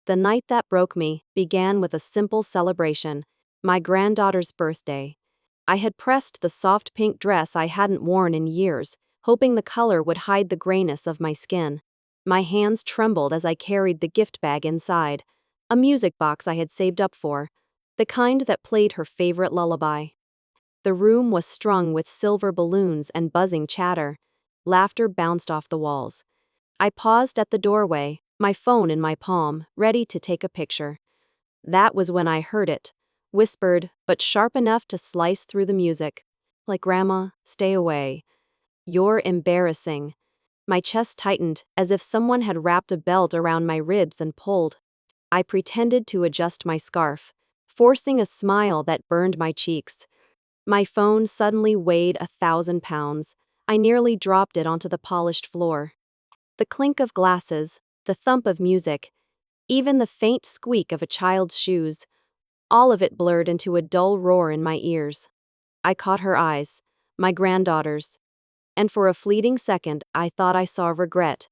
The night that broke me began with a simple celebration, my granddaughter's birthday. I had pressed the soft pink dress I hadn't worn in years, hoping the color would hide the grayness of my skin. My hands trembled as I carried the gift bag inside, a music box I had saved up for, the kind that played her favorite lullaby. The room was strung with silver balloons and buzzing chatter. Laughter bounced off the walls. I paused at the doorway, my phone in my palm, ready to take a picture. That was when I heard it, whispered, but sharp enough to slice through the music. Like, Grandma, stay away. You're embarrassing. My chest tightened, as if someone had wrapped a belt around my ribs and pulled. I pretended to adjust my scarf, forcing a smile that burned my cheeks. My phone suddenly weighed 1,000 pounds. I nearly dropped it onto the polished floor. The clink of glasses, the thump of music, even the faint squeak of a child's shoes, all of it blurred into a dull roar in my ears. I caught her eyes, my granddaughter's, and for a fleeting second I thought I saw regret.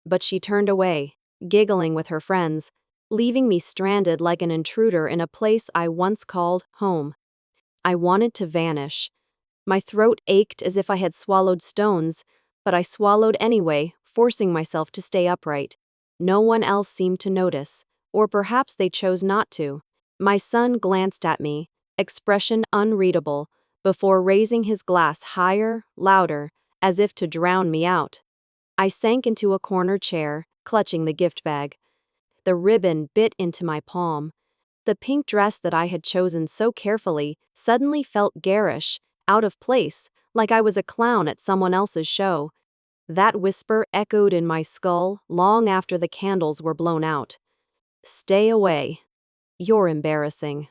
But she turned away, giggling with her friends, leaving me stranded like an intruder in a place I once called home. I wanted to vanish. My throat ached as if I had swallowed stones, but I swallowed anyway, forcing myself to stay upright. No one else seemed to notice, or perhaps they chose not to. My son glanced at me, expression unreadable, before raising his glass higher, louder, as if to drown me out. I sank into a corner chair, clutching the gift bag. The ribbon bit into my palm. The pink dress that I had chosen so carefully suddenly felt garish, out of place, like I was a clown at someone else's show. That whisper echoed in my skull long after the candles were blown out. Stay away. You're embarrassing.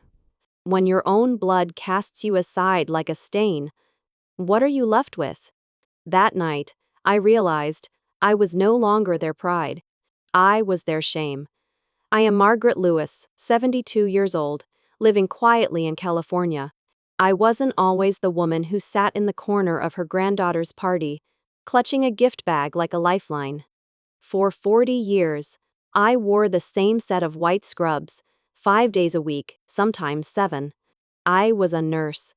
When your own blood casts you aside like a stain, what are you left with? That night, I realized I was no longer their pride. I was their shame. I am Margaret Lewis, 72 years old, living quietly in California. I wasn't always the woman who sat in the corner of her granddaughter's party, clutching a gift bag like a lifeline. For 40 years, I wore the same set of white scrubs, 5 days a week, sometimes 7. I was a nurse.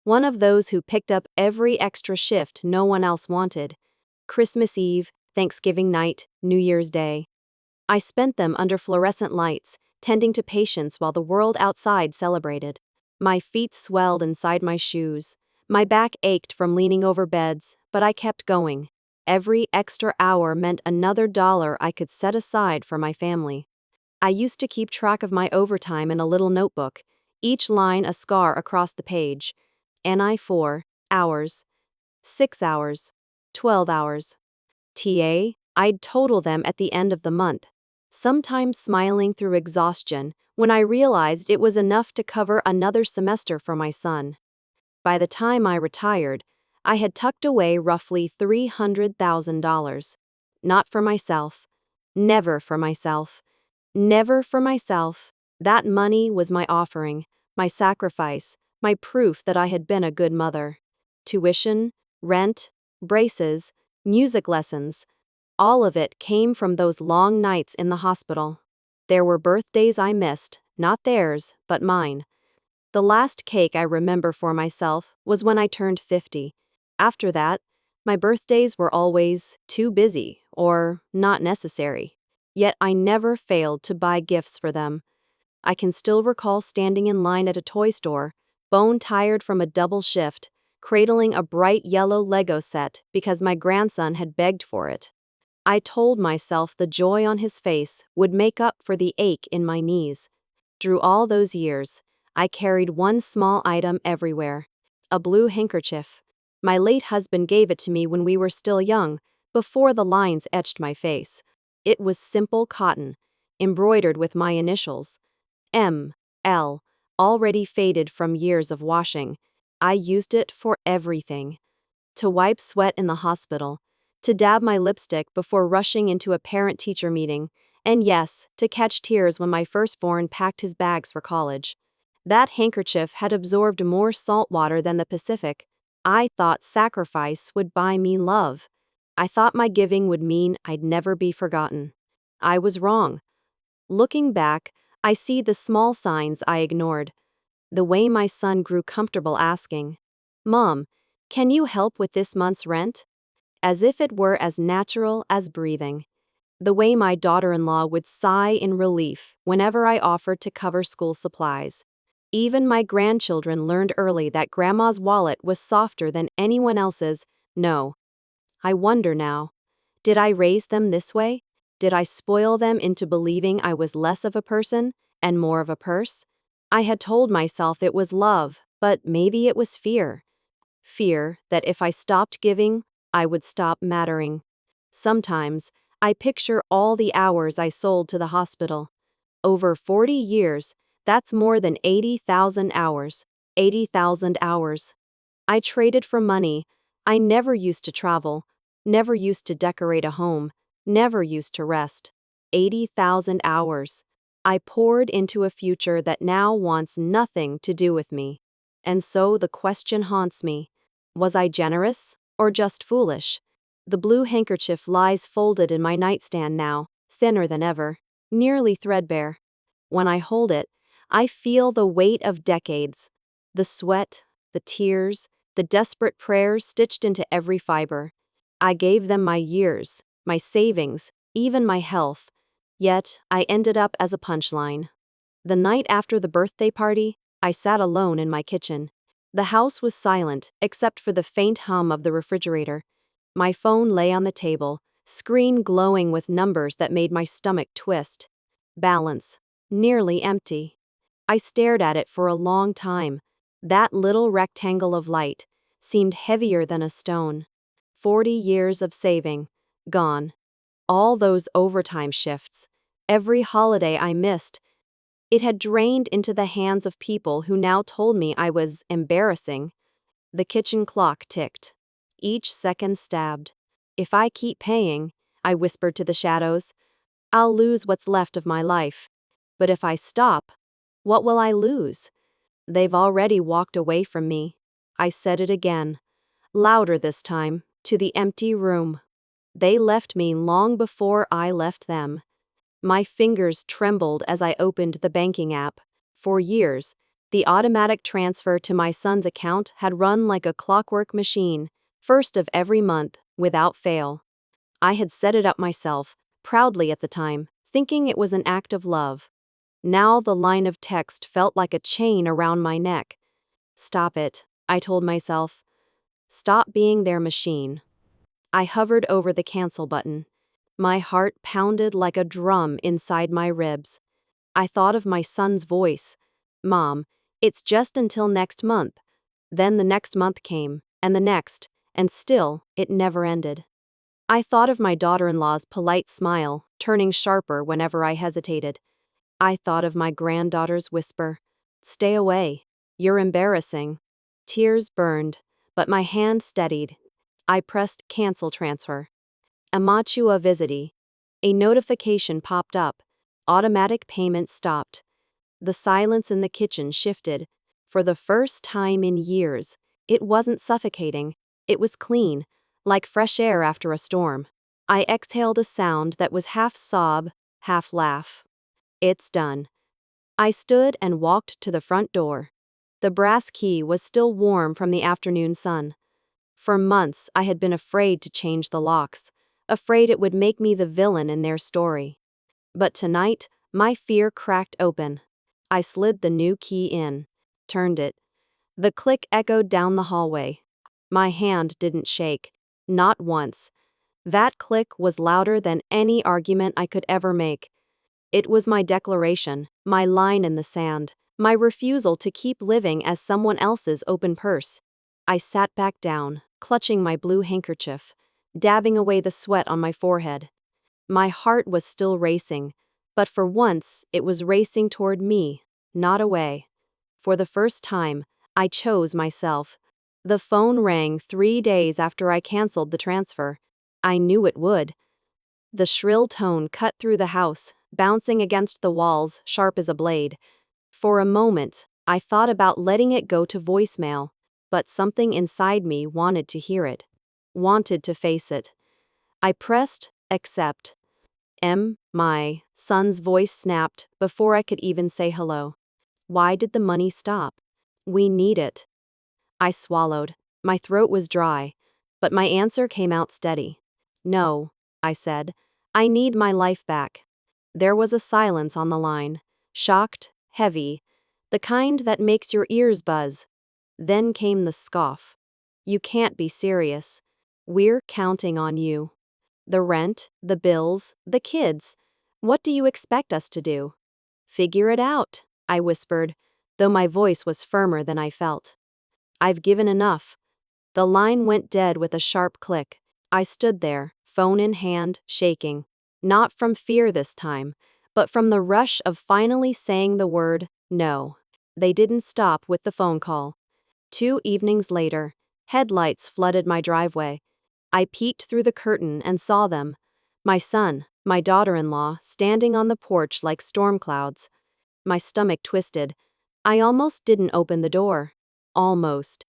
One of those who picked up every extra shift no one else wanted. Christmas Eve, Thanksgiving night, New Year's Day. I spent them under fluorescent lights, tending to patients while the world outside celebrated. My feet swelled inside my shoes. My back ached from leaning over beds, but I kept going. Every extra hour meant another dollar I could set aside for my family. I used to keep track of my overtime in a little notebook, each line a scar across the page. NI 4 hours, 6 hours, 12 hours. TA, I'd total them at the end of the month, sometimes smiling through exhaustion when I realized it was enough to cover another semester for my son. By the time I retired, I had tucked away roughly $300,000. Not for myself. Never for myself. Never for myself. That money was my offering, my sacrifice, my proof that I had been a good mother. Tuition, rent, braces, music lessons, all of it came from those long nights in the hospital. There were birthdays I missed, not theirs, but mine. The last cake I remember for myself was when I turned 50. After that, my birthdays were always too busy or not necessary. Yet I never failed to buy gifts for them. I can still recall standing in line at a toy store, bone-tired from a double shift, cradling a bright yellow Lego set because my grandson had begged for it. I told myself the joy on his face would make up for the ache in my knees. Through all those years, I carried one small item everywhere: a blue handkerchief. My late husband gave it to me when we were still young, before the lines etched my face. It was simple cotton, embroidered with my initials, M.L., already faded from years of washing. I used it for everything. To wipe sweat in the hospital, to dab my lipstick before rushing into a parent-teacher meeting, and yes, to catch tears when my firstborn packed his bags for college. That handkerchief had absorbed more salt water than the Pacific. I thought sacrifice would buy me love. I thought my giving would mean I'd never be forgotten. I was wrong. Looking back, I see the small signs I ignored. The way my son grew comfortable asking, "Mom, can you help with this month's rent?" As if it were as natural as breathing. The way my daughter-in-law would sigh in relief whenever I offered to cover school supplies. Even my grandchildren learned early that grandma's wallet was softer than anyone else's. No. I wonder now. Did I raise them this way? Did I spoil them into believing I was less of a person and more of a purse? I had told myself it was love, but maybe it was fear. Fear that if I stopped giving, I would stop mattering. Sometimes, I picture all the hours I sold to the hospital. Over 40 years, that's more than 80,000 hours. 80,000 hours. I traded for money. I never used to travel, never used to decorate a home, never used to rest. 80,000 hours. I poured into a future that now wants nothing to do with me. And so the question haunts me. Was I generous or just foolish? The blue handkerchief lies folded in my nightstand now, thinner than ever, nearly threadbare. When I hold it, I feel the weight of decades. The sweat, the tears, the desperate prayers stitched into every fiber. I gave them my years, my savings, even my health. Yet, I ended up as a punchline. The night after the birthday party, I sat alone in my kitchen. The house was silent, except for the faint hum of the refrigerator. My phone lay on the table, screen glowing with numbers that made my stomach twist. Balance. Nearly empty. I stared at it for a long time. That little rectangle of light seemed heavier than a stone. 40 years of saving. Gone. All those overtime shifts. Every holiday I missed. It had drained into the hands of people who now told me I was embarrassing. The kitchen clock ticked. Each second stabbed. If I keep paying, I whispered to the shadows, I'll lose what's left of my life. But if I stop, what will I lose? They've already walked away from me. I said it again, louder this time, to the empty room. They left me long before I left them. My fingers trembled as I opened the banking app. For years, the automatic transfer to my son's account had run like a clockwork machine, first of every month, without fail. I had set it up myself, proudly at the time, thinking it was an act of love. Now the line of text felt like a chain around my neck. Stop it, I told myself. Stop being their machine. I hovered over the cancel button. My heart pounded like a drum inside my ribs. I thought of my son's voice. Mom, it's just until next month. Then the next month came, and the next, and still, it never ended. I thought of my daughter-in-law's polite smile, turning sharper whenever I hesitated. I thought of my granddaughter's whisper, "Stay away. You're embarrassing." Tears burned, but my hand steadied. I pressed cancel transfer. Amatua Visiti. A notification popped up. Automatic payment stopped. The silence in the kitchen shifted. For the first time in years, it wasn't suffocating. It was clean, like fresh air after a storm. I exhaled a sound that was half sob, half laugh. It's done. I stood and walked to the front door. The brass key was still warm from the afternoon sun. For months, I had been afraid to change the locks, afraid it would make me the villain in their story. But tonight, my fear cracked open. I slid the new key in, turned it. The click echoed down the hallway. My hand didn't shake, not once. That click was louder than any argument I could ever make. It was my declaration, my line in the sand, my refusal to keep living as someone else's open purse. I sat back down, clutching my blue handkerchief, dabbing away the sweat on my forehead. My heart was still racing, but for once it was racing toward me, not away. For the first time, I chose myself. The phone rang 3 days after I canceled the transfer. I knew it would. The shrill tone cut through the house, bouncing against the walls, sharp as a blade. For a moment, I thought about letting it go to voicemail, but something inside me wanted to hear it, wanted to face it. I pressed accept. My son's voice snapped before I could even say hello. Why did the money stop? We need it. I swallowed. My throat was dry, but my answer came out steady. No, I said. I need my life back. There was a silence on the line, shocked, heavy, the kind that makes your ears buzz. Then came the scoff. You can't be serious. We're counting on you. The rent, the bills, the kids. What do you expect us to do? Figure it out, I whispered, though my voice was firmer than I felt. I've given enough. The line went dead with a sharp click. I stood there, phone in hand, shaking. Not from fear this time, but from the rush of finally saying the word, no. They didn't stop with the phone call. 2 evenings later, headlights flooded my driveway. I peeked through the curtain and saw them. My son, my daughter-in-law, standing on the porch like storm clouds. My stomach twisted. I almost didn't open the door. Almost.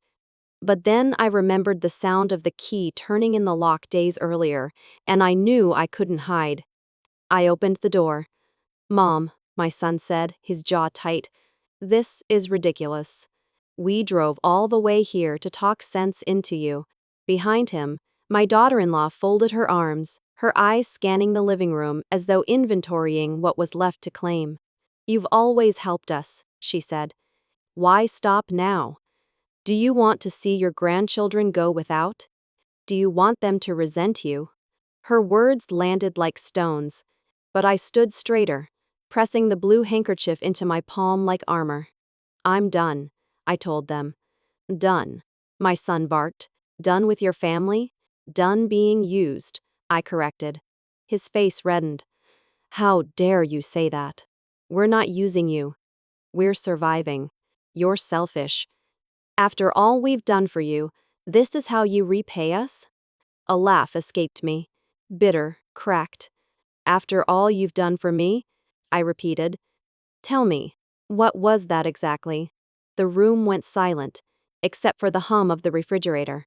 But then I remembered the sound of the key turning in the lock days earlier, and I knew I couldn't hide. I opened the door. Mom, my son said, his jaw tight. This is ridiculous. We drove all the way here to talk sense into you. Behind him, my daughter-in-law folded her arms, her eyes scanning the living room as though inventorying what was left to claim. You've always helped us, she said. Why stop now? Do you want to see your grandchildren go without? Do you want them to resent you? Her words landed like stones, but I stood straighter, pressing the blue handkerchief into my palm like armor. I'm done, I told them. Done, my son barked. Done with your family? Done being used, I corrected. His face reddened. How dare you say that? We're not using you. We're surviving. You're selfish. After all we've done for you, this is how you repay us? A laugh escaped me. Bitter, cracked. After all you've done for me? I repeated. Tell me, what was that exactly? The room went silent, except for the hum of the refrigerator.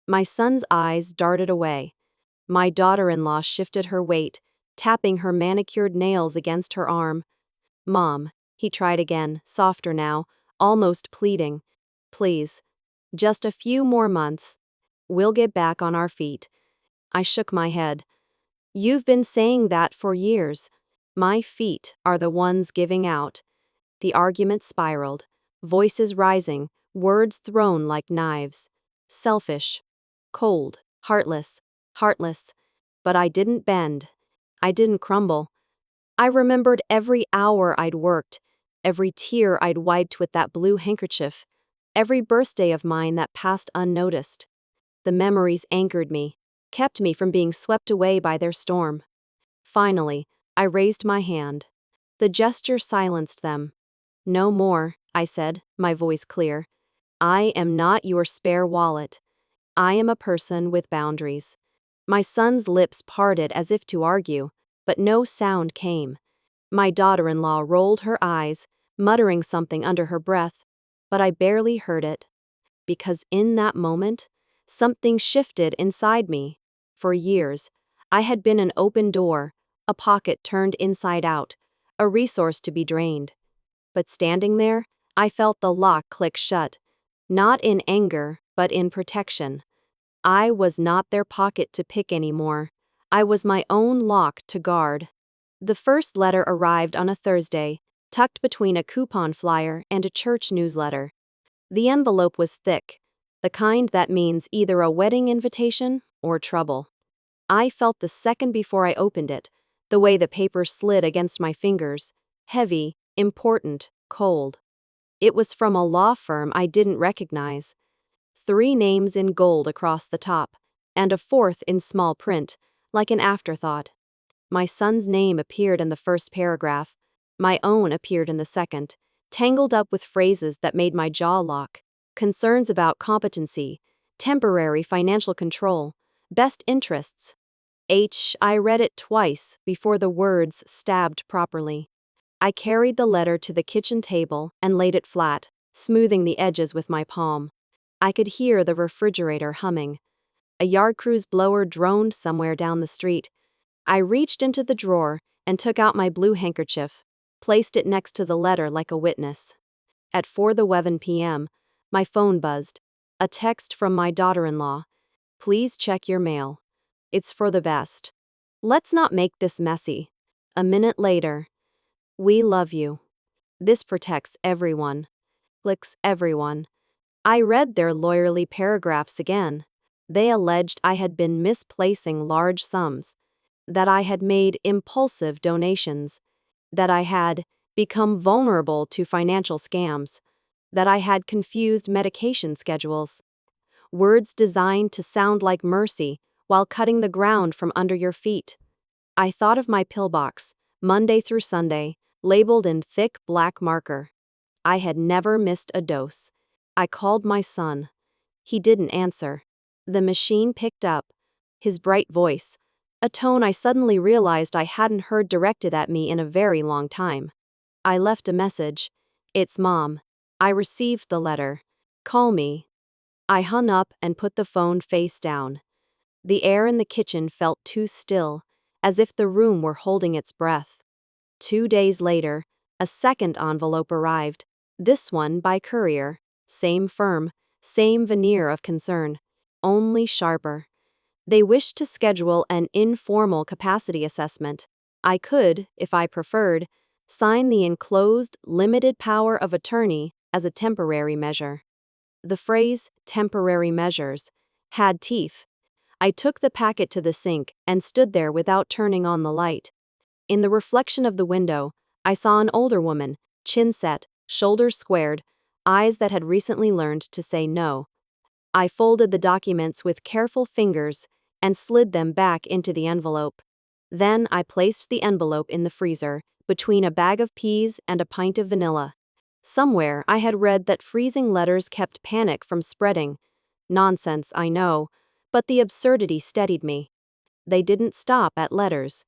My son's eyes darted away. My daughter-in-law shifted her weight, tapping her manicured nails against her arm. Mom, he tried again, softer now, almost pleading. Please. Just a few more months. We'll get back on our feet. I shook my head. You've been saying that for years. My feet are the ones giving out. The argument spiraled, voices rising, words thrown like knives. Selfish. Cold. Heartless. Heartless. But I didn't bend. I didn't crumble. I remembered every hour I'd worked, every tear I'd wiped with that blue handkerchief, every birthday of mine that passed unnoticed. The memories anchored me, kept me from being swept away by their storm. Finally, I raised my hand. The gesture silenced them. No more, I said, my voice clear. I am not your spare wallet. I am a person with boundaries. My son's lips parted as if to argue, but no sound came. My daughter-in-law rolled her eyes, muttering something under her breath, but I barely heard it. Because in that moment, something shifted inside me. For years, I had been an open door, a pocket turned inside out, a resource to be drained. But standing there, I felt the lock click shut, not in anger, but in protection. I was not their pocket to pick anymore. I was my own lock to guard. The first letter arrived on a Thursday, tucked between a coupon flyer and a church newsletter. The envelope was thick, the kind that means either a wedding invitation or trouble. I felt the second before I opened it, the way the paper slid against my fingers, heavy, important, cold. It was from a law firm I didn't recognize. 3 names in gold across the top, and a fourth in small print, like an afterthought. My son's name appeared in the first paragraph. My own appeared in the second, tangled up with phrases that made my jaw lock. Concerns about competency, temporary financial control, best interests. I read it twice before the words stabbed properly. I carried the letter to the kitchen table and laid it flat, smoothing the edges with my palm. I could hear the refrigerator humming. A yard crews blower droned somewhere down the street. I reached into the drawer and took out my blue handkerchief, placed it next to the letter like a witness. At 4:11 p.m., my phone buzzed. A text from my daughter-in-law. Please check your mail. It's for the best. Let's not make this messy. A minute later. We love you. This protects everyone. Clicks everyone. I read their lawyerly paragraphs again. They alleged I had been misplacing large sums, that I had made impulsive donations, that I had become vulnerable to financial scams, that I had confused medication schedules. Words designed to sound like mercy while cutting the ground from under your feet. I thought of my pillbox, Monday through Sunday, labeled in thick black marker. I had never missed a dose. I called my son. He didn't answer. The machine picked up. His bright voice, a tone I suddenly realized I hadn't heard directed at me in a very long time. I left a message. It's Mom. I received the letter. Call me. I hung up and put the phone face down. The air in the kitchen felt too still, as if the room were holding its breath. 2 days later, a second envelope arrived, this one by courier. Same firm, same veneer of concern, only sharper. They wished to schedule an informal capacity assessment. I could, if I preferred, sign the enclosed limited power of attorney as a temporary measure. The phrase, temporary measures, had teeth. I took the packet to the sink and stood there without turning on the light. In the reflection of the window, I saw an older woman, chin set, shoulders squared, eyes that had recently learned to say no. I folded the documents with careful fingers and slid them back into the envelope. Then I placed the envelope in the freezer, between a bag of peas and a pint of vanilla. Somewhere I had read that freezing letters kept panic from spreading. Nonsense, I know, but the absurdity steadied me. They didn't stop at letters.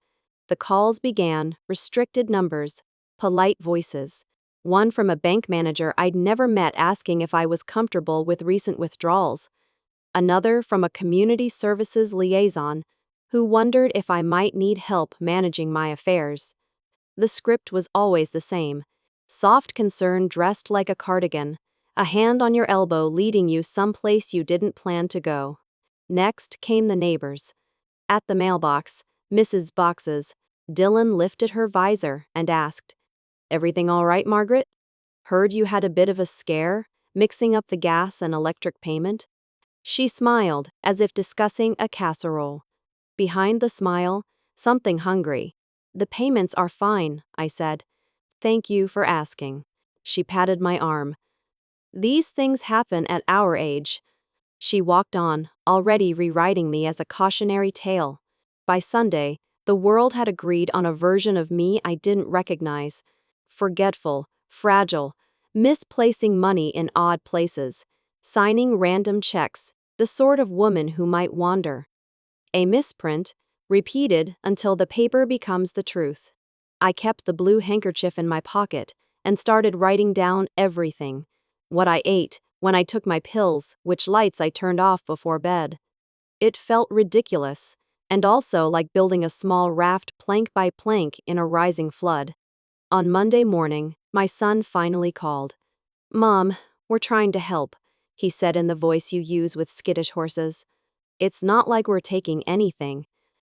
The calls began, restricted numbers, polite voices. One from a bank manager I'd never met asking if I was comfortable with recent withdrawals. Another from a community services liaison who wondered if I might need help managing my affairs. The script was always the same. Soft concern dressed like a cardigan, a hand on your elbow leading you someplace you didn't plan to go. Next came the neighbors. At the mailbox, Mrs. Boxes, Dylan lifted her visor and asked, "Everything all right, Margaret? Heard you had a bit of a scare, mixing up the gas and electric payment?" She smiled, as if discussing a casserole. Behind the smile, something hungry. "The payments are fine," I said. "Thank you for asking." She patted my arm. "These things happen at our age." She walked on, already rewriting me as a cautionary tale. By Sunday, the world had agreed on a version of me I didn't recognize. Forgetful, fragile, misplacing money in odd places, signing random checks, the sort of woman who might wander. A misprint, repeated until the paper becomes the truth. I kept the blue handkerchief in my pocket and started writing down everything. What I ate, when I took my pills, which lights I turned off before bed. It felt ridiculous, and also like building a small raft plank by plank in a rising flood. On Monday morning, my son finally called. "Mom, we're trying to help," he said in the voice you use with skittish horses. "It's not like we're taking anything.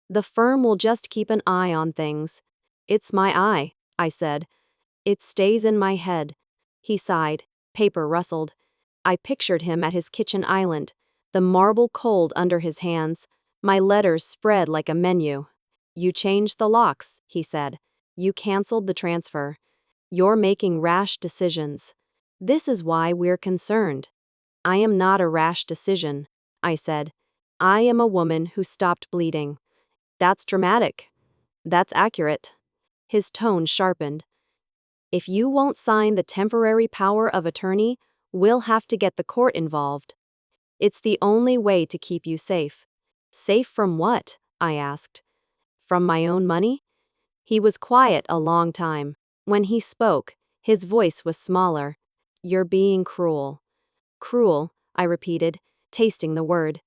The firm will just keep an eye on things." "It's my eye," I said. "It stays in my head." He sighed. Paper rustled. I pictured him at his kitchen island, the marble cold under his hands, my letters spread like a menu. "You changed the locks," he said. "You canceled the transfer. You're making rash decisions. This is why we're concerned." "I am not a rash decision," I said. "I am a woman who stopped bleeding." "That's dramatic." "That's accurate." His tone sharpened. "If you won't sign the temporary power of attorney, we'll have to get the court involved. It's the only way to keep you safe." "Safe from what?" I asked. "From my own money?" He was quiet a long time. When he spoke, his voice was smaller. "You're being cruel." "Cruel," I repeated, tasting the word.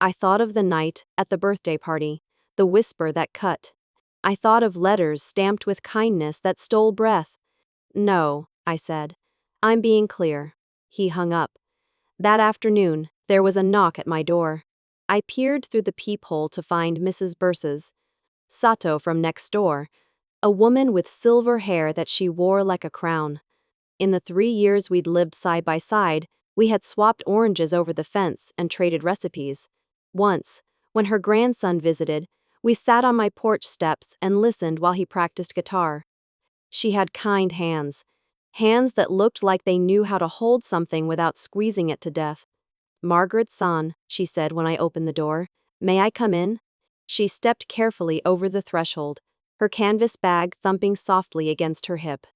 I thought of the night at the birthday party, the whisper that cut. I thought of letters stamped with kindness that stole breath. No, I said. I'm being clear. He hung up. That afternoon, there was a knock at my door. I peered through the peephole to find Mrs. Burse's. Sato from next door, a woman with silver hair that she wore like a crown. In the 3 years we'd lived side by side, we had swapped oranges over the fence and traded recipes. Once, when her grandson visited, we sat on my porch steps and listened while he practiced guitar. She had kind hands. Hands that looked like they knew how to hold something without squeezing it to death. Margaret-san, she said when I opened the door. May I come in? She stepped carefully over the threshold, her canvas bag thumping softly against her hip.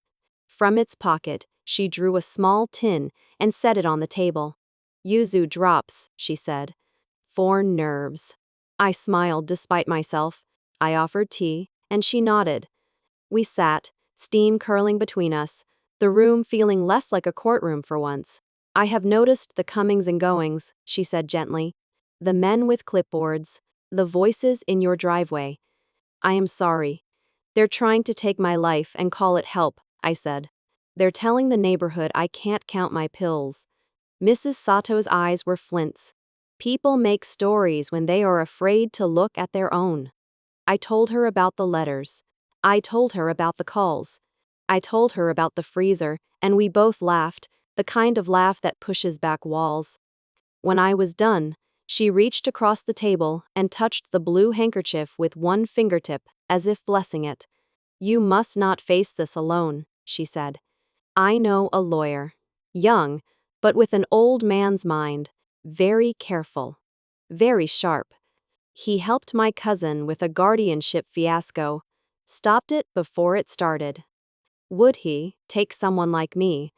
From its pocket, she drew a small tin and set it on the table. Yuzu drops, she said. For nerves. I smiled despite myself. I offered tea, and she nodded. We sat, steam curling between us, the room feeling less like a courtroom for once. I have noticed the comings and goings, she said gently. The men with clipboards, the voices in your driveway. I am sorry. They're trying to take my life and call it help, I said. They're telling the neighborhood I can't count my pills. Mrs. Sato's eyes were flints. People make stories when they are afraid to look at their own. I told her about the letters. I told her about the calls. I told her about the freezer, and we both laughed, the kind of laugh that pushes back walls. When I was done, she reached across the table and touched the blue handkerchief with one fingertip, as if blessing it. You must not face this alone, she said. I know a lawyer. Young, but with an old man's mind. Very careful. Very sharp. He helped my cousin with a guardianship fiasco. Stopped it before it started. Would he take someone like me?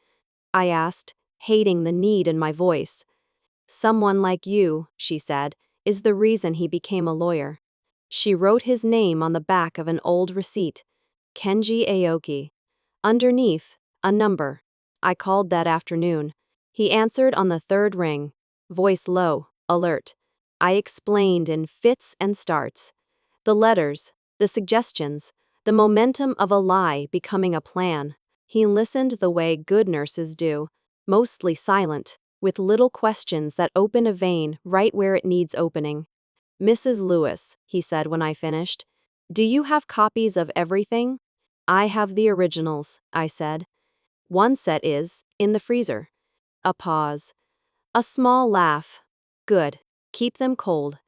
I asked, hating the need in my voice. Someone like you, she said, is the reason he became a lawyer. She wrote his name on the back of an old receipt. Kenji Aoki. Underneath, a number. I called that afternoon. He answered on the third ring. Voice low, alert. I explained in fits and starts. The letters, the suggestions, the momentum of a lie becoming a plan. He listened the way good nurses do, mostly silent, with little questions that open a vein right where it needs opening. Mrs. Lewis, he said when I finished, do you have copies of everything? I have the originals, I said. One set is in the freezer. A pause. A small laugh. Good. Keep them cold.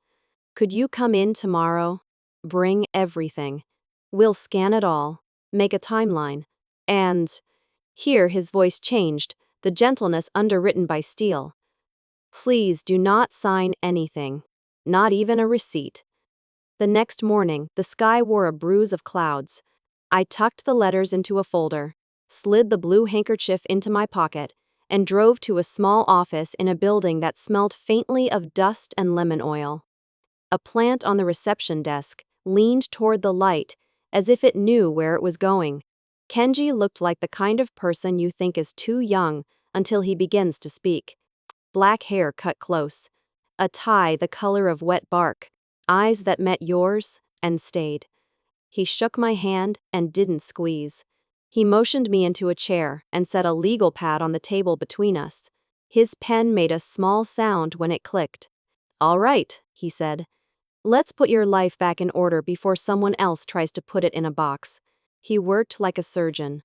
Could you come in tomorrow? Bring everything. We'll scan it all, make a timeline. And here his voice changed, the gentleness underwritten by steel. Please do not sign anything, not even a receipt. The next morning, the sky wore a bruise of clouds. I tucked the letters into a folder, slid the blue handkerchief into my pocket, and drove to a small office in a building that smelled faintly of dust and lemon oil. A plant on the reception desk leaned toward the light, as if it knew where it was going. Kenji looked like the kind of person you think is too young until he begins to speak. Black hair cut close, a tie the color of wet bark, eyes that met yours and stayed. He shook my hand and didn't squeeze. He motioned me into a chair and set a legal pad on the table between us. His pen made a small sound when it clicked. All right, he said. Let's put your life back in order before someone else tries to put it in a box. He worked like a surgeon.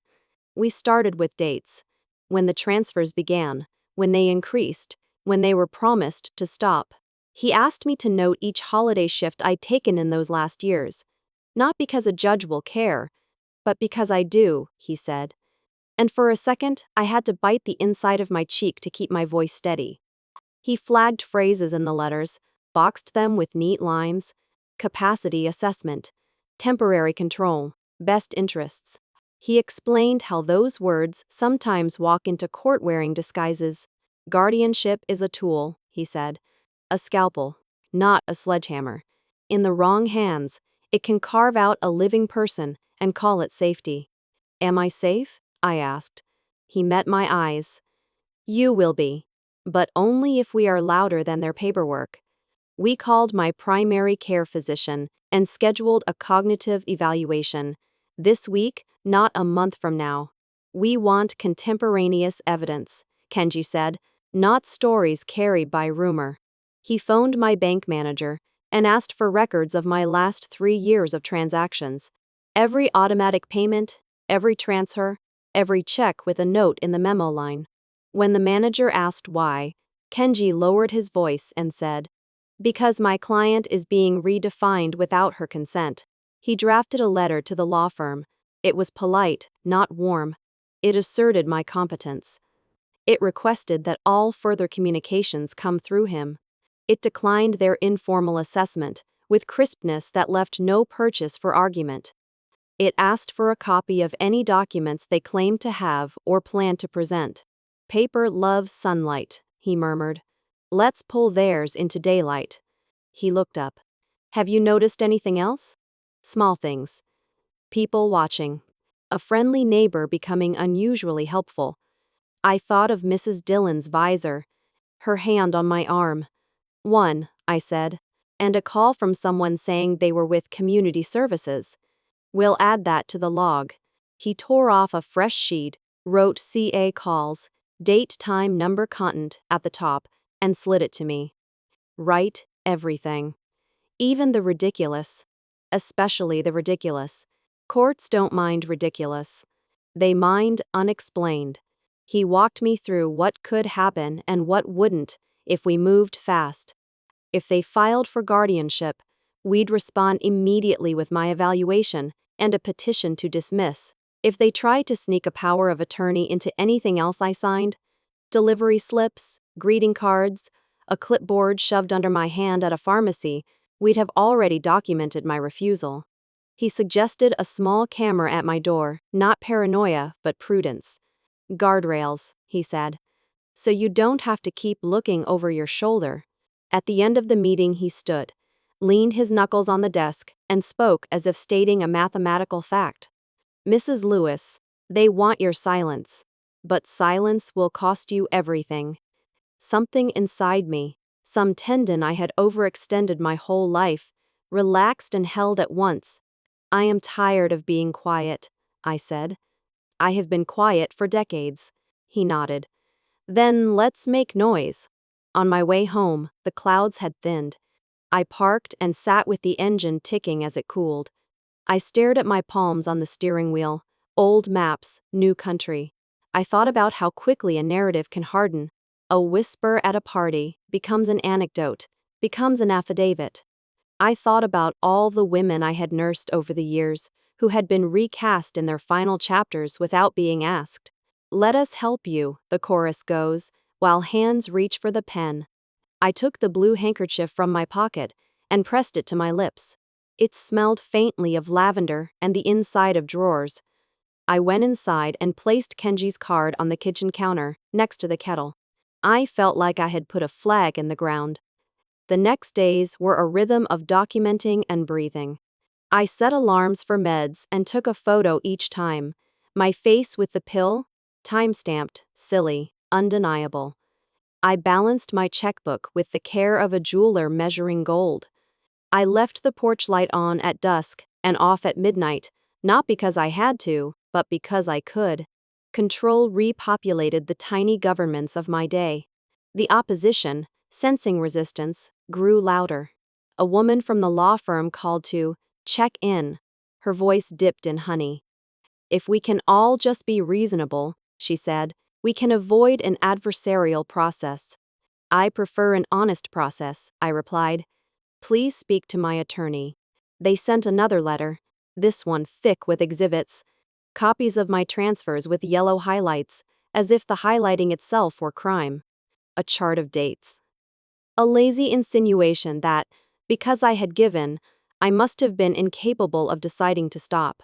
We started with dates. When the transfers began, when they increased, when they were promised to stop. He asked me to note each holiday shift I'd taken in those last years. Not because a judge will care, but because I do, he said. And for a second, I had to bite the inside of my cheek to keep my voice steady. He flagged phrases in the letters, boxed them with neat lines. Capacity assessment, temporary control, best interests. He explained how those words sometimes walk into court-wearing disguises. Guardianship is a tool, he said. A scalpel, not a sledgehammer. In the wrong hands, it can carve out a living person and call it safety. Am I safe? I asked. He met my eyes. You will be, but only if we are louder than their paperwork. We called my primary care physician, and scheduled a cognitive evaluation. This week, not a month from now. We want contemporaneous evidence, Kenji said, not stories carried by rumor. He phoned my bank manager and asked for records of my last 3 years of transactions. Every automatic payment, every transfer, every check with a note in the memo line. When the manager asked why, Kenji lowered his voice and said, "Because my client is being redefined without her consent." He drafted a letter to the law firm. It was polite, not warm. It asserted my competence. It requested that all further communications come through him. It declined their informal assessment, with crispness that left no purchase for argument. It asked for a copy of any documents they claimed to have or planned to present. "Paper loves sunlight," he murmured. "Let's pull theirs into daylight." He looked up. "Have you noticed anything else?" "Small things. People watching. A friendly neighbor becoming unusually helpful." I thought of Mrs. Dillon's visor, her hand on my arm. "One," I said, "and a call from someone saying they were with community services. We'll add that to the log." He tore off a fresh sheet, wrote CA calls, date, time, number, content at the top, and slid it to me. "Write everything. Even the ridiculous. Especially the ridiculous. Courts don't mind ridiculous. They mind unexplained." He walked me through what could happen and what wouldn't if we moved fast. If they filed for guardianship, we'd respond immediately with my evaluation and a petition to dismiss. If they tried to sneak a power of attorney into anything else I signed, delivery slips, greeting cards, a clipboard shoved under my hand at a pharmacy, we'd have already documented my refusal. He suggested a small camera at my door, not paranoia, but prudence. "Guardrails," he said, "so you don't have to keep looking over your shoulder." At the end of the meeting he stood, leaned his knuckles on the desk, and spoke as if stating a mathematical fact. "Mrs. Lewis, they want your silence. But silence will cost you everything." Something inside me, some tendon I had overextended my whole life, relaxed and held at once. "I am tired of being quiet," I said. "I have been quiet for decades." He nodded. "Then let's make noise." On my way home, the clouds had thinned. I parked and sat with the engine ticking as it cooled. I stared at my palms on the steering wheel. Old maps, new country. I thought about how quickly a narrative can harden. A whisper at a party becomes an anecdote, becomes an affidavit. I thought about all the women I had nursed over the years, who had been recast in their final chapters without being asked. "Let us help you," the chorus goes, while hands reach for the pen. I took the blue handkerchief from my pocket and pressed it to my lips. It smelled faintly of lavender and the inside of drawers. I went inside and placed Kenji's card on the kitchen counter, next to the kettle. I felt like I had put a flag in the ground. The next days were a rhythm of documenting and breathing. I set alarms for meds and took a photo each time. My face with the pill, time-stamped, silly, undeniable. I balanced my checkbook with the care of a jeweler measuring gold. I left the porch light on at dusk and off at midnight, not because I had to, but because I could. Control repopulated the tiny governments of my day. The opposition, sensing resistance, grew louder. A woman from the law firm called to check in. Her voice dipped in honey. "If we can all just be reasonable," she said, "we can avoid an adversarial process." "I prefer an honest process," I replied. "Please speak to my attorney." They sent another letter, this one thick with exhibits, copies of my transfers with yellow highlights, as if the highlighting itself were crime. A chart of dates. A lazy insinuation that, because I had given, I must have been incapable of deciding to stop.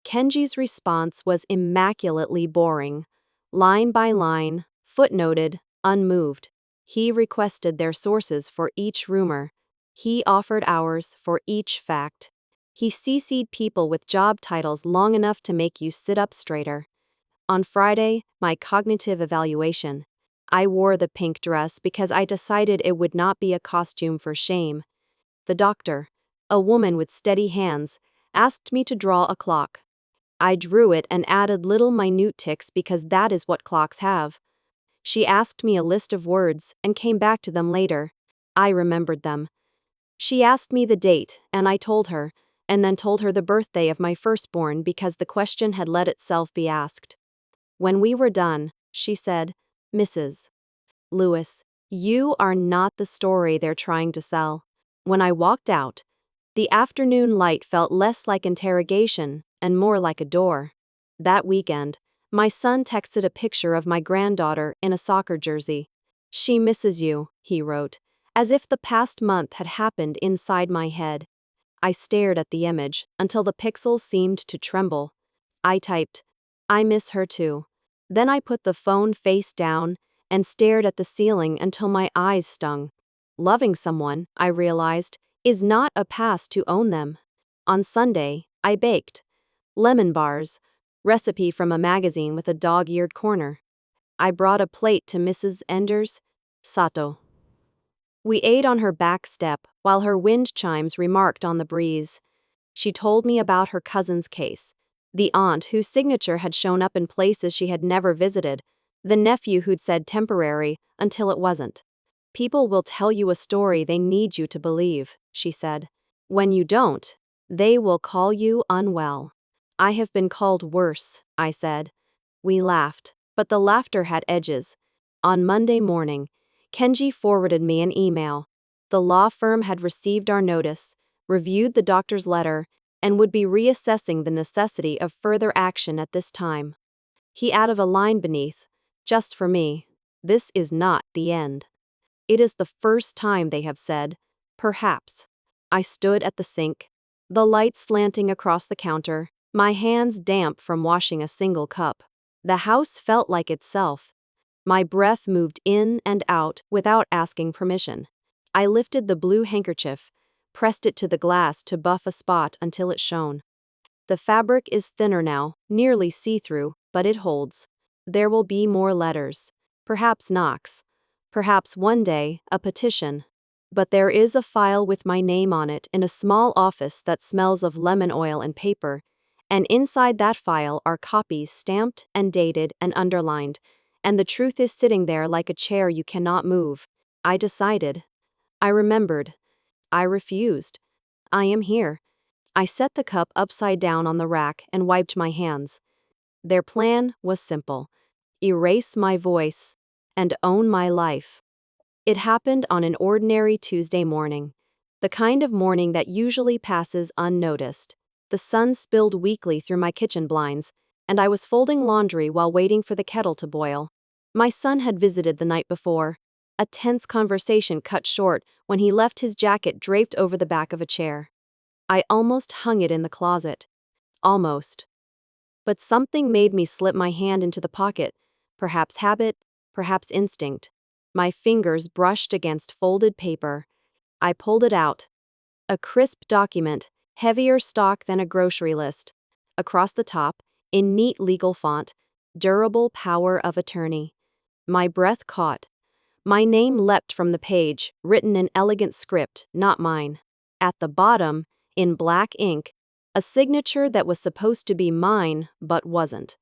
Kenji's response was immaculately boring. Line by line, footnoted, unmoved. He requested their sources for each rumor. He offered ours for each fact. He CC'd people with job titles long enough to make you sit up straighter. On Friday, my cognitive evaluation. I wore the pink dress because I decided it would not be a costume for shame. The doctor, a woman with steady hands, asked me to draw a clock. I drew it and added little minute ticks because that is what clocks have. She asked me a list of words and came back to them later. I remembered them. She asked me the date, and I told her, and then told her the birthday of my firstborn because the question had let itself be asked. When we were done, she said, "Mrs. Lewis, you are not the story they're trying to sell." When I walked out, the afternoon light felt less like interrogation and more like a door. That weekend, my son texted a picture of my granddaughter in a soccer jersey. "She misses you," he wrote, as if the past month had happened inside my head. I stared at the image until the pixels seemed to tremble. I typed, "I miss her too." Then I put the phone face down and stared at the ceiling until my eyes stung. Loving someone, I realized, is not a pass to own them. On Sunday, I baked lemon bars, recipe from a magazine with a dog-eared corner. I brought a plate to Mrs. Enders, Sato. We ate on her back step while her wind chimes remarked on the breeze. She told me about her cousin's case, the aunt whose signature had shown up in places she had never visited, the nephew who'd said temporary until it wasn't. "People will tell you a story they need you to believe," she said. "When you don't, they will call you unwell." "I have been called worse," I said. We laughed, but the laughter had edges. On Monday morning, Kenji forwarded me an email. The law firm had received our notice, reviewed the doctor's letter, and would be reassessing the necessity of further action at this time. He added a line beneath, "Just for me, this is not the end." It is the first time they have said, "Perhaps." I stood at the sink, the light slanting across the counter, my hands damp from washing a single cup. The house felt like itself. My breath moved in and out without asking permission. I lifted the blue handkerchief, pressed it to the glass to buff a spot until it shone. The fabric is thinner now, nearly see-through, but it holds. There will be more letters. Perhaps knocks. Perhaps one day, a petition. But there is a file with my name on it in a small office that smells of lemon oil and paper, and inside that file are copies stamped and dated and underlined, and the truth is sitting there like a chair you cannot move. I decided. I remembered. I refused. I am here. I set the cup upside down on the rack and wiped my hands. Their plan was simple: erase my voice and own my life. It happened on an ordinary Tuesday morning, the kind of morning that usually passes unnoticed. The sun spilled weakly through my kitchen blinds, and I was folding laundry while waiting for the kettle to boil. My son had visited the night before. A tense conversation cut short when he left his jacket draped over the back of a chair. I almost hung it in the closet. Almost. But something made me slip my hand into the pocket, perhaps habit, perhaps instinct. My fingers brushed against folded paper. I pulled it out. A crisp document, heavier stock than a grocery list. Across the top, in neat legal font, "Durable power of attorney." My breath caught. My name leapt from the page, written in elegant script, not mine. At the bottom, in black ink, a signature that was supposed to be mine but wasn't.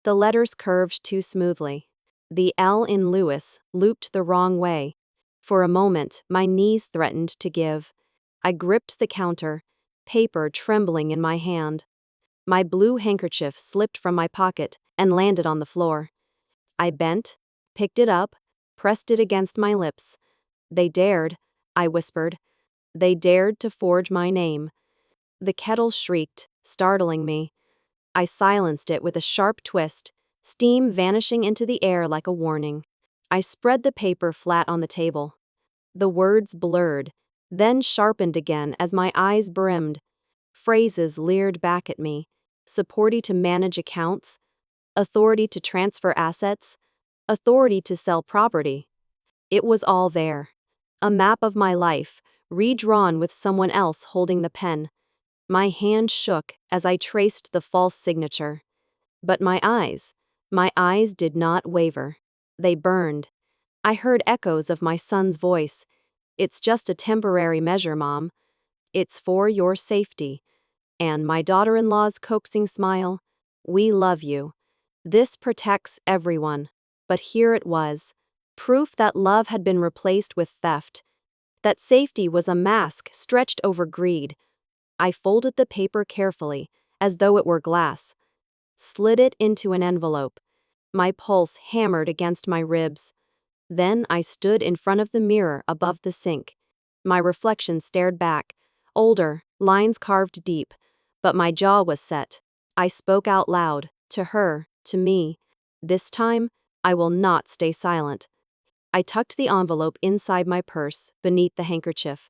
The letters curved too smoothly. The L in Lewis looped the wrong way. For a moment, my knees threatened to give. I gripped the counter, paper trembling in my hand. My blue handkerchief slipped from my pocket and landed on the floor. I bent, picked it up, pressed it against my lips. "They dared," I whispered. "They dared to forge my name." The kettle shrieked, startling me. I silenced it with a sharp twist, steam vanishing into the air like a warning. I spread the paper flat on the table. The words blurred, then sharpened again as my eyes brimmed. Phrases leered back at me. Supporty to manage accounts, authority to transfer assets, authority to sell property. It was all there. A map of my life, redrawn with someone else holding the pen. My hand shook as I traced the false signature. But my eyes did not waver. They burned. I heard echoes of my son's voice. "It's just a temporary measure, Mom." It's for your safety. And my daughter-in-law's coaxing smile. We love you. This protects everyone. But here it was. Proof that love had been replaced with theft. That safety was a mask stretched over greed. I folded the paper carefully, as though it were glass. Slid it into an envelope. My pulse hammered against my ribs. Then I stood in front of the mirror above the sink. My reflection stared back, older, lines carved deep, but my jaw was set. I spoke out loud, to her, to me. This time, I will not stay silent. I tucked the envelope inside my purse, beneath the handkerchief.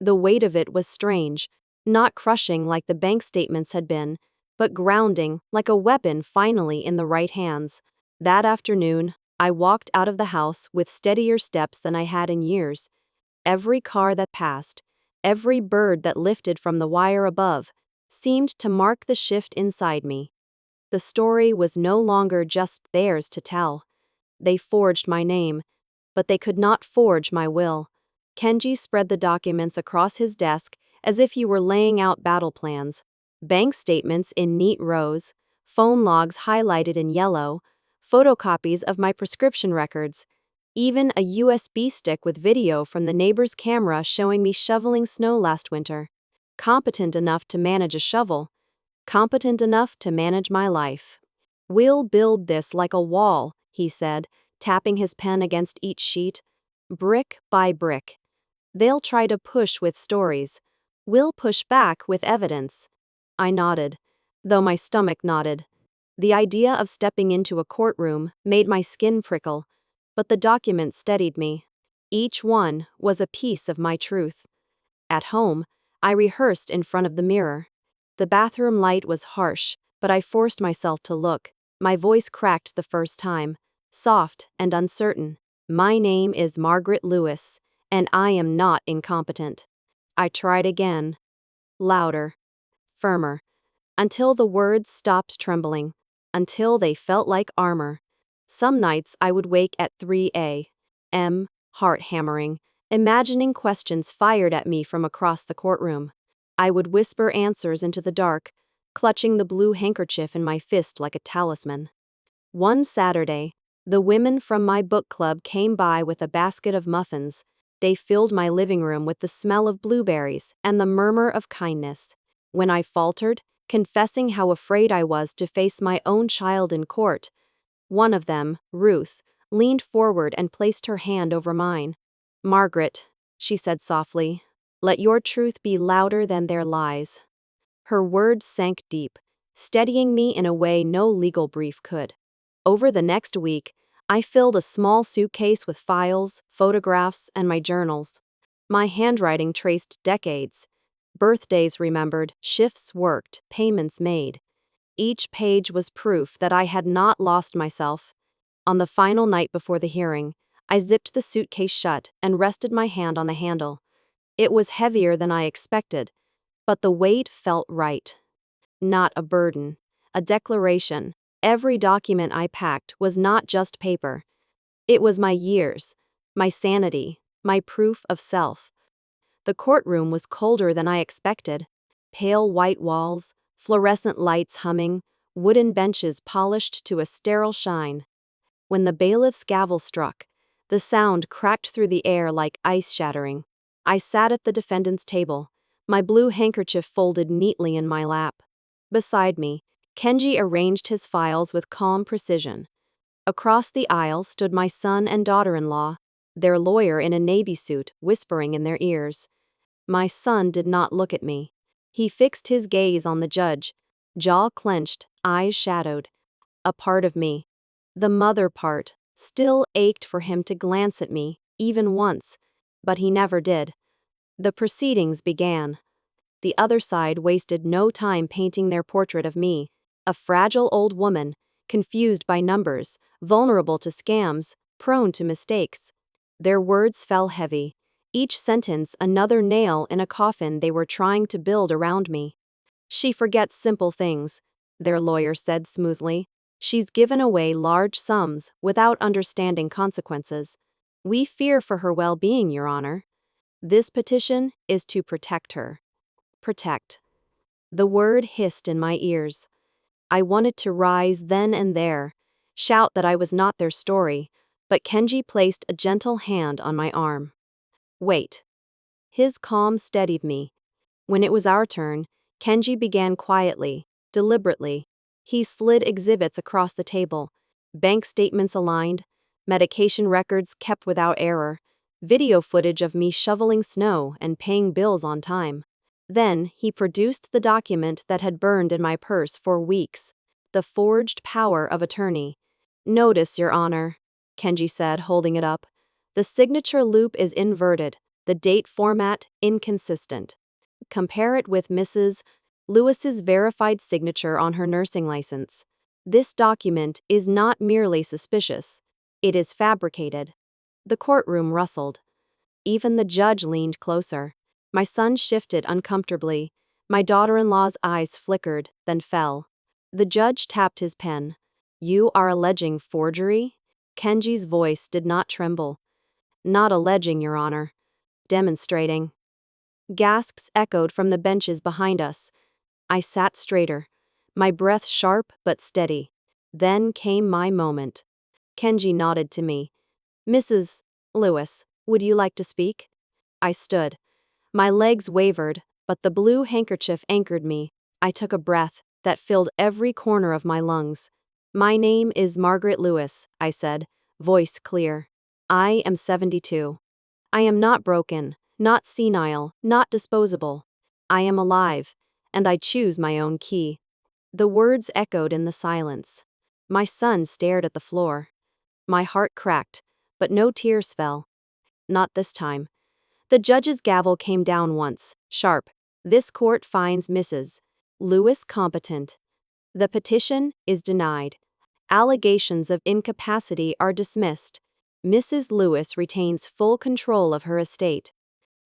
The weight of it was strange, not crushing like the bank statements had been, but grounding like a weapon finally in the right hands. That afternoon, I walked out of the house with steadier steps than I had in years. Every car that passed, every bird that lifted from the wire above, seemed to mark the shift inside me. The story was no longer just theirs to tell. They forged my name, but they could not forge my will. Kenji spread the documents across his desk as if he were laying out battle plans. Bank statements in neat rows, phone logs highlighted in yellow, photocopies of my prescription records, even a USB stick with video from the neighbor's camera showing me shoveling snow last winter. Competent enough to manage a shovel. Competent enough to manage my life. We'll build this like a wall, he said, tapping his pen against each sheet. Brick by brick. They'll try to push with stories. We'll push back with evidence. I nodded, though my stomach nodded. The idea of stepping into a courtroom made my skin prickle, but the documents steadied me. Each one was a piece of my truth. At home, I rehearsed in front of the mirror. The bathroom light was harsh, but I forced myself to look. My voice cracked the first time, soft and uncertain. My name is Margaret Lewis, and I am not incompetent. I tried again. Louder. Firmer. Until the words stopped trembling. Until they felt like armor. Some nights I would wake at 3 a.m., heart hammering, imagining questions fired at me from across the courtroom. I would whisper answers into the dark, clutching the blue handkerchief in my fist like a talisman. One Saturday, the women from my book club came by with a basket of muffins. They filled my living room with the smell of blueberries and the murmur of kindness. When I faltered, confessing how afraid I was to face my own child in court, one of them, Ruth, leaned forward and placed her hand over mine. Margaret, she said softly, let your truth be louder than their lies. Her words sank deep, steadying me in a way no legal brief could. Over the next week, I filled a small suitcase with files, photographs, and my journals. My handwriting traced decades. Birthdays remembered, shifts worked, payments made. Each page was proof that I had not lost myself. On the final night before the hearing, I zipped the suitcase shut and rested my hand on the handle. It was heavier than I expected, but the weight felt right. Not a burden, a declaration. Every document I packed was not just paper. It was my years, my sanity, my proof of self. The courtroom was colder than I expected. Pale white walls, fluorescent lights humming, wooden benches polished to a sterile shine. When the bailiff's gavel struck, the sound cracked through the air like ice shattering. I sat at the defendant's table, my blue handkerchief folded neatly in my lap. Beside me, Kenji arranged his files with calm precision. Across the aisle stood my son and daughter-in-law, their lawyer in a navy suit whispering in their ears. My son did not look at me. He fixed his gaze on the judge, jaw clenched, eyes shadowed. A part of me, the mother part, still ached for him to glance at me, even once, but he never did. The proceedings began. The other side wasted no time painting their portrait of me, a fragile old woman, confused by numbers, vulnerable to scams, prone to mistakes. Their words fell heavy, each sentence another nail in a coffin they were trying to build around me. She forgets simple things, their lawyer said smoothly. She's given away large sums without understanding consequences. We fear for her well-being, Your Honor. This petition is to protect her. protect. The word hissed in my ears. I wanted to rise then and there, shout that I was not their story, but Kenji placed a gentle hand on my arm. Wait. His calm steadied me. When it was our turn, Kenji began quietly, deliberately. He slid exhibits across the table, bank statements aligned, medication records kept without error, video footage of me shoveling snow and paying bills on time. Then, he produced the document that had burned in my purse for weeks, the forged power of attorney. Notice, Your Honor, Kenji said, holding it up. The signature loop is inverted, the date format inconsistent. Compare it with Mrs. Lewis's verified signature on her nursing license. This document is not merely suspicious, it is fabricated. The courtroom rustled. Even the judge leaned closer. My son shifted uncomfortably. My daughter-in-law's eyes flickered, then fell. The judge tapped his pen. You are alleging forgery? Kenji's voice did not tremble. Not alleging, Your Honor. Demonstrating. Gasps echoed from the benches behind us. I sat straighter, my breath sharp but steady. Then came my moment. Kenji nodded to me. Mrs. Lewis, would you like to speak? I stood. My legs wavered, but the blue handkerchief anchored me. I took a breath that filled every corner of my lungs. My name is Margaret Lewis, I said, voice clear. I am 72. I am not broken, not senile, not disposable. I am alive, and I choose my own key. The words echoed in the silence. My son stared at the floor. My heart cracked, but no tears fell. Not this time. The judge's gavel came down once, sharp. This court finds Mrs. Lewis competent. The petition is denied. Allegations of incapacity are dismissed. Mrs. Lewis retains full control of her estate.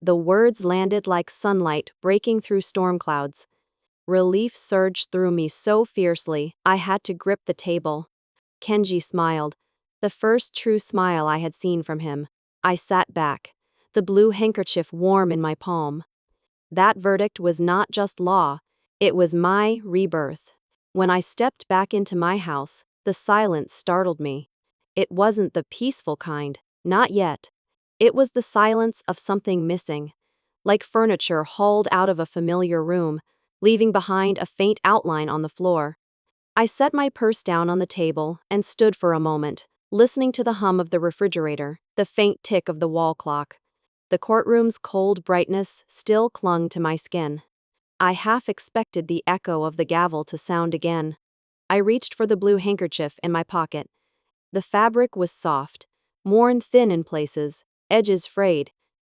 The words landed like sunlight breaking through storm clouds. Relief surged through me so fiercely, I had to grip the table. Kenji smiled, the first true smile I had seen from him. I sat back, the blue handkerchief warm in my palm. That verdict was not just law, it was my rebirth. When I stepped back into my house, the silence startled me. It wasn't the peaceful kind, not yet. It was the silence of something missing, like furniture hauled out of a familiar room, leaving behind a faint outline on the floor. I set my purse down on the table and stood for a moment, listening to the hum of the refrigerator, the faint tick of the wall clock. The courtroom's cold brightness still clung to my skin. I half expected the echo of the gavel to sound again. I reached for the blue handkerchief in my pocket. The fabric was soft, worn thin in places, edges frayed.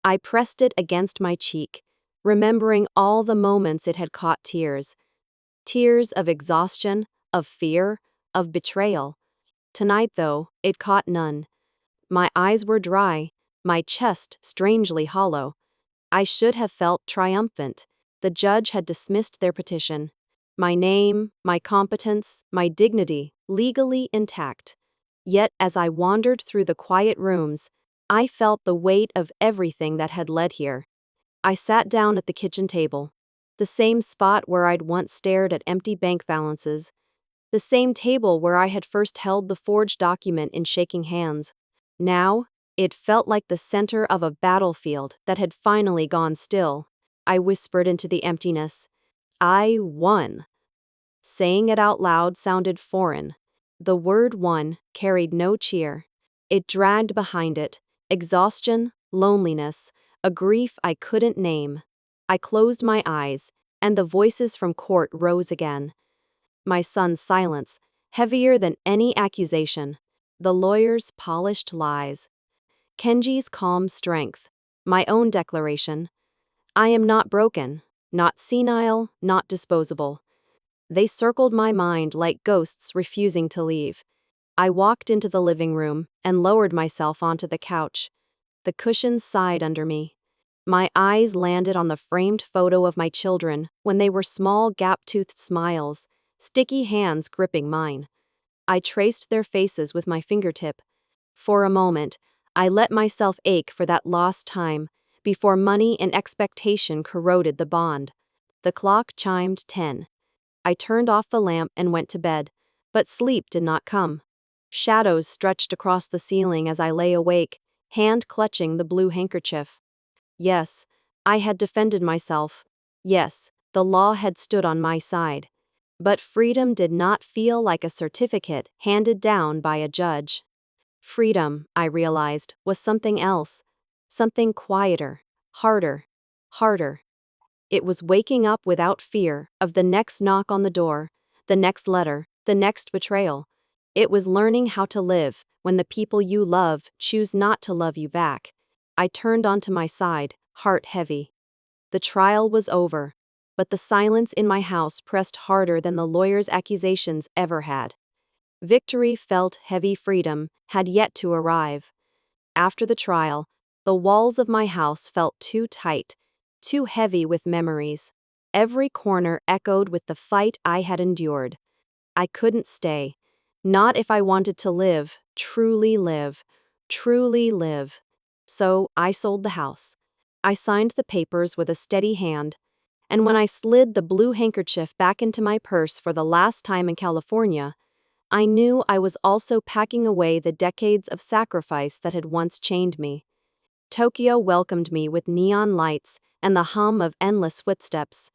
I pressed it against my cheek, remembering all the moments it had caught tears. Tears of exhaustion, of fear, of betrayal. Tonight, though, it caught none. My eyes were dry, my chest strangely hollow. I should have felt triumphant. The judge had dismissed their petition. My name, my competence, my dignity, legally intact. Yet as I wandered through the quiet rooms, I felt the weight of everything that had led here. I sat down at the kitchen table, the same spot where I'd once stared at empty bank balances, the same table where I had first held the forged document in shaking hands. Now, it felt like the center of a battlefield that had finally gone still. I whispered into the emptiness, I won. Saying it out loud sounded foreign. The word won carried no cheer. It dragged behind it exhaustion, loneliness, a grief I couldn't name. I closed my eyes, and the voices from court rose again. My son's silence, heavier than any accusation. The lawyer's polished lies. Kenji's calm strength. My own declaration. I am not broken, not senile, not disposable. They circled my mind like ghosts refusing to leave. I walked into the living room and lowered myself onto the couch. The cushions sighed under me. My eyes landed on the framed photo of my children when they were small gap-toothed smiles, sticky hands gripping mine. I traced their faces with my fingertip. For a moment, I let myself ache for that lost time, before money and expectation corroded the bond. The clock chimed 10. I turned off the lamp and went to bed, but sleep did not come. Shadows stretched across the ceiling as I lay awake, hand clutching the blue handkerchief. Yes, I had defended myself. Yes, the law had stood on my side. But freedom did not feel like a certificate handed down by a judge. Freedom, I realized, was something else. Something quieter, harder, harder. It was waking up without fear of the next knock on the door, the next letter, the next betrayal. It was learning how to live when the people you love choose not to love you back. I turned onto my side, heart heavy. The trial was over, but the silence in my house pressed harder than the lawyer's accusations ever had. Victory felt heavy, freedom had yet to arrive. After the trial, the walls of my house felt too tight, too heavy with memories. Every corner echoed with the fight I had endured. I couldn't stay. Not if I wanted to live, truly live, truly live. So I sold the house. I signed the papers with a steady hand, and when I slid the blue handkerchief back into my purse for the last time in California, I knew I was also packing away the decades of sacrifice that had once chained me. Tokyo welcomed me with neon lights and the hum of endless footsteps.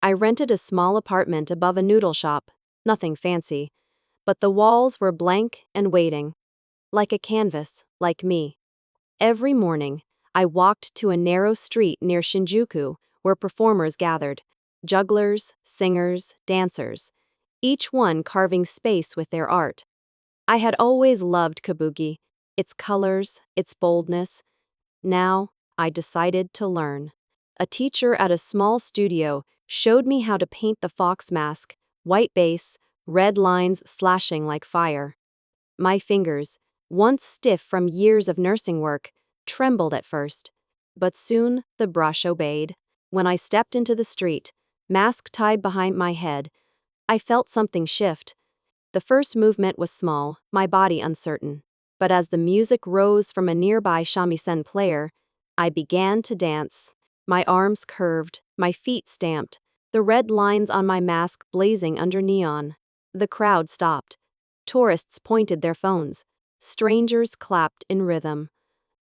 I rented a small apartment above a noodle shop, nothing fancy, but the walls were blank and waiting. Like a canvas, like me. Every morning, I walked to a narrow street near Shinjuku where performers gathered. Jugglers, singers, dancers. Each one carving space with their art. I had always loved kabuki, its colors, its boldness. Now, I decided to learn. A teacher at a small studio showed me how to paint the fox mask, white base, red lines slashing like fire. My fingers, once stiff from years of nursing work, trembled at first. But soon the brush obeyed. When I stepped into the street, mask tied behind my head, I felt something shift. The first movement was small, my body uncertain. But as the music rose from a nearby shamisen player, I began to dance. My arms curved, my feet stamped, the red lines on my mask blazing under neon. The crowd stopped. Tourists pointed their phones. Strangers clapped in rhythm.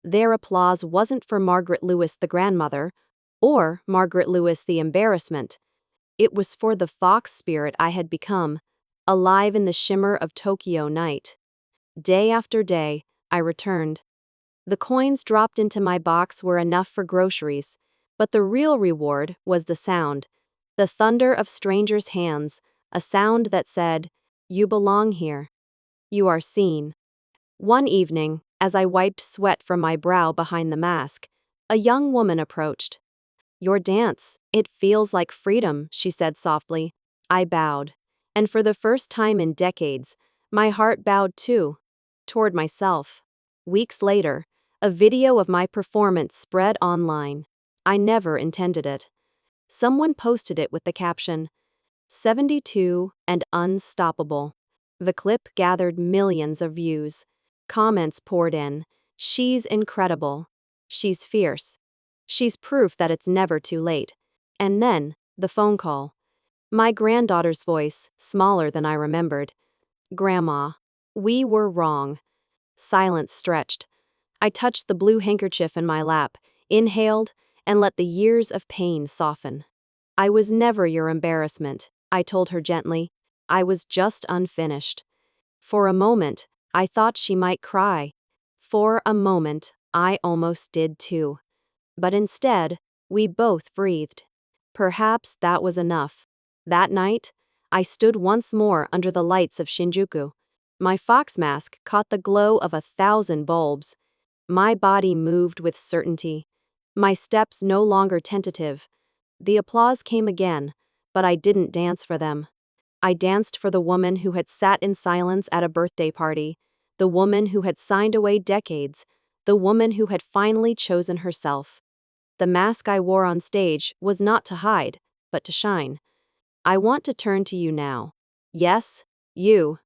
Their applause wasn't for Margaret Lewis the grandmother, or Margaret Lewis the embarrassment. It was for the fox spirit I had become, alive in the shimmer of Tokyo night. Day after day, I returned. The coins dropped into my box were enough for groceries, but the real reward was the sound. The thunder of strangers' hands, a sound that said, "You belong here. You are seen." One evening, as I wiped sweat from my brow behind the mask, a young woman approached. "Your dance, it feels like freedom," she said softly. I bowed. And for the first time in decades, my heart bowed too, toward myself. Weeks later, a video of my performance spread online. I never intended it. Someone posted it with the caption, 72 and unstoppable. The clip gathered millions of views. Comments poured in. "She's incredible. She's fierce. She's proof that it's never too late." And then, the phone call. My granddaughter's voice, smaller than I remembered. "Grandma, we were wrong." Silence stretched. I touched the blue handkerchief in my lap, inhaled, and let the years of pain soften. "I was never your embarrassment," I told her gently. "I was just unfinished." For a moment, I thought she might cry. For a moment, I almost did too. But instead, we both breathed. Perhaps that was enough. That night, I stood once more under the lights of Shinjuku. My fox mask caught the glow of 1,000 bulbs. My body moved with certainty. My steps no longer tentative. The applause came again, but I didn't dance for them. I danced for the woman who had sat in silence at a birthday party, the woman who had signed away decades, the woman who had finally chosen herself. The mask I wore on stage was not to hide, but to shine. I want to turn to you now. Yes, you.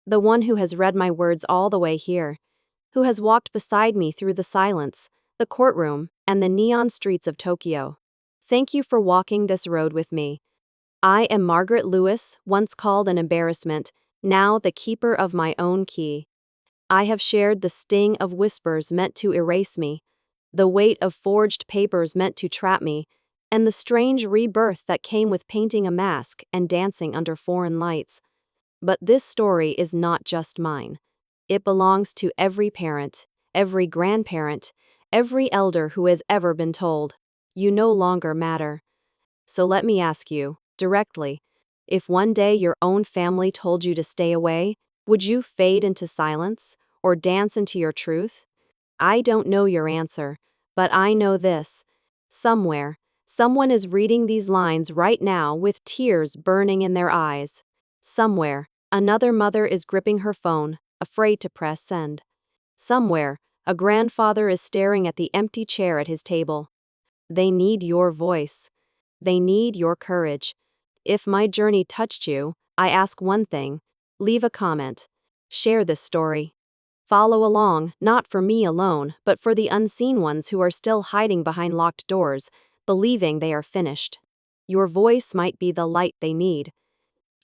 The one who has read my words all the way here, who has walked beside me through the silence, the courtroom, and the neon streets of Tokyo. Thank you for walking this road with me. I am Margaret Lewis, once called an embarrassment, now the keeper of my own key. I have shared the sting of whispers meant to erase me, the weight of forged papers meant to trap me, and the strange rebirth that came with painting a mask and dancing under foreign lights. But this story is not just mine. It belongs to every parent, every grandparent, every elder who has ever been told, "You no longer matter." So let me ask you, directly, if one day your own family told you to stay away, would you fade into silence or dance into your truth? I don't know your answer, but I know this. Somewhere, someone is reading these lines right now with tears burning in their eyes. Somewhere, another mother is gripping her phone, afraid to press send. Somewhere, a grandfather is staring at the empty chair at his table. They need your voice. They need your courage. If my journey touched you, I ask one thing: leave a comment. Share this story. Follow along, not for me alone, but for the unseen ones who are still hiding behind locked doors, believing they are finished. Your voice might be the light they need.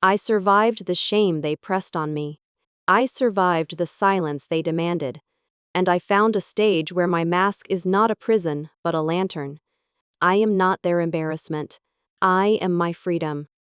I survived the shame they pressed on me. I survived the silence they demanded. And I found a stage where my mask is not a prison, but a lantern. I am not their embarrassment. I am my freedom.